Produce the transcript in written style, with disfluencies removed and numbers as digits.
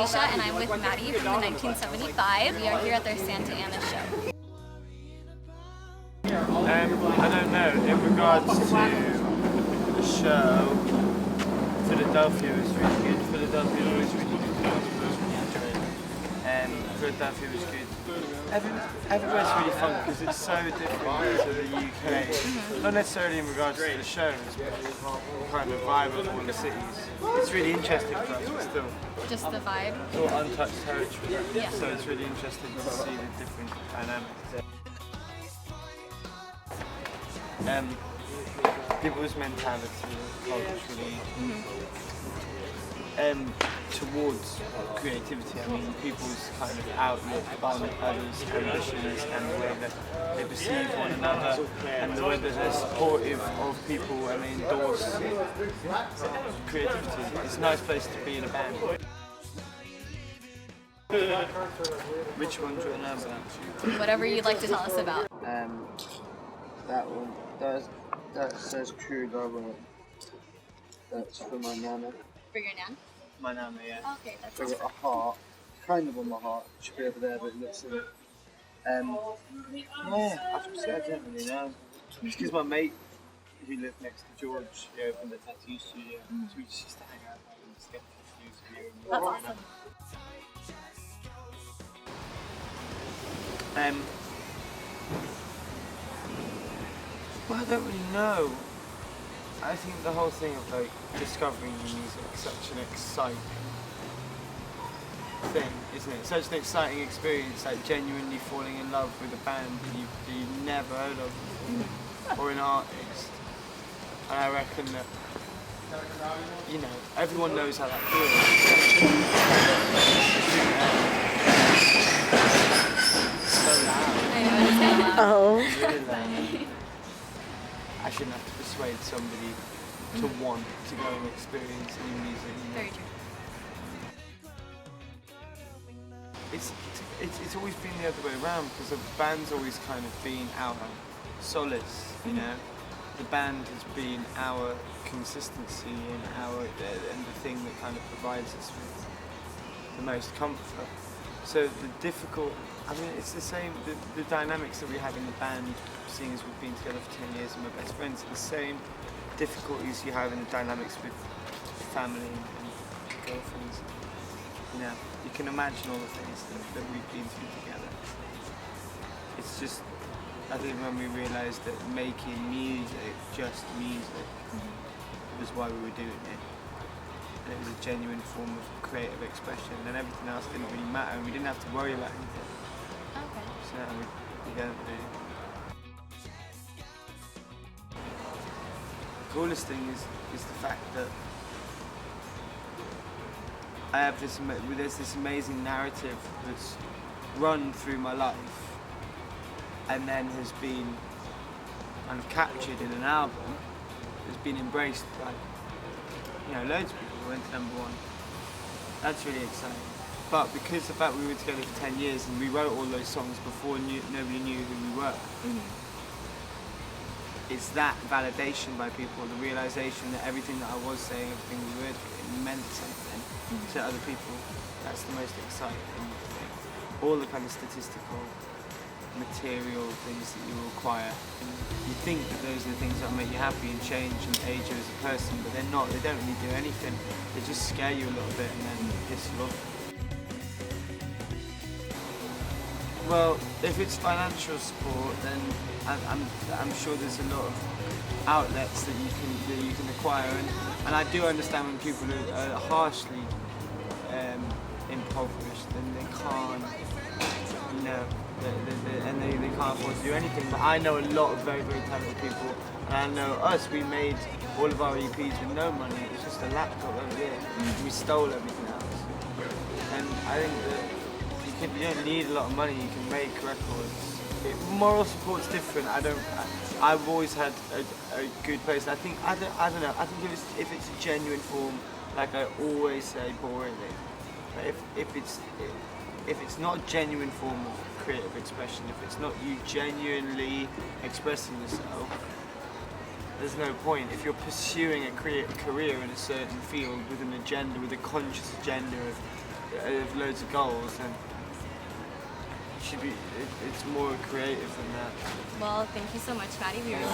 Alicia, and I'm with Maddie from the 1975. We are here at their Santa Ana show. I don't know, in regards to the show, Philadelphia was really good. Philadelphia was really good. Philadelphia was good. Everywhere's really fun because it's so different to the UK. Not necessarily in regards to the shows, but the kind of vibe of all the cities. It's really interesting for us, but still. Just the vibe? It's all untouched territory, yeah. So it's really interesting to see the different dynamics. People's mentality, culturally, towards creativity. I mean, people's kind of outlook on others' ambitions and the way that they perceive one another and the way that they're supportive of people and they endorse creativity. It's a nice place to be in a band. Which one do you know about? Whatever you'd like to tell us about. That one. That says True Love on it. That's for my nana. For your nan? My nana, yeah. Okay, that's I've got a heart, kind of on my heart. It should be over there, but it looks in it. Yeah, I don't really know. It's because my mate, who lived next to George, he opened a tattoo studio. So we just used to hang out and just get tattoos for you. That's awesome. Well, I don't really know. I think the whole thing of like discovering new music is such an exciting thing, isn't it? Such an exciting experience, like genuinely falling in love with a band that you've never heard of before, or an artist. And I reckon that, you know, everyone knows how that feels. So loud. I know, it's so loud. Really loud. I shouldn't have to persuade somebody to want to go and experience new music. You know? Very true. It's always been the other way around because the band's always kind of been our solace, you know. The band has been our consistency and the thing that kind of provides us with the most comfort. So it's the same, the dynamics that we have in the band, seeing as we've been together for 10 years and we're best friends, are the same difficulties you have in the dynamics with family and girlfriends. You know, you can imagine all the things that we've been through together. It's just, I think when we realised that making music, just music, was why we were doing it. And it was a genuine form of creative expression, and everything else didn't really matter, and we didn't have to worry about anything. Okay. So now we don't really. The coolest thing is the fact that there's this amazing narrative that's run through my life, and then has been kind of captured in an album, has been embraced by, you know, loads of people who went to #1. That's really exciting. But because the fact we were together for 10 years and we wrote all those songs before nobody knew who we were, it's that validation by people, the realisation that everything that I was saying, everything we were doing meant something to other people. That's the most exciting thing. All the kind of statistical, material things that you acquire. And you think that those are the things that will make you happy and change and age you as a person, but they're not. They don't really do anything. They just scare you a little bit and then piss you off. Well, if it's financial support, then I'm sure there's a lot of outlets that you can acquire, and I do understand when people are harshly impoverished, then they can't, you know, they can't afford to do anything. But I know a lot of very, very talented people, and I know us. We made all of our EPs with no money. It was just a laptop over there. We stole everything else, and I think that. You don't need a lot of money, you can make records. Moral support's different. I've always had a good place. I don't know. I think if it's a genuine form, like I always say boringly, if it's not a genuine form of creative expression, if it's not you genuinely expressing yourself, there's no point. If you're pursuing a career in a certain field with an agenda, with a conscious agenda of have loads of goals, then it should be. It's more creative than that. Well, thank you so much, Maddie. We really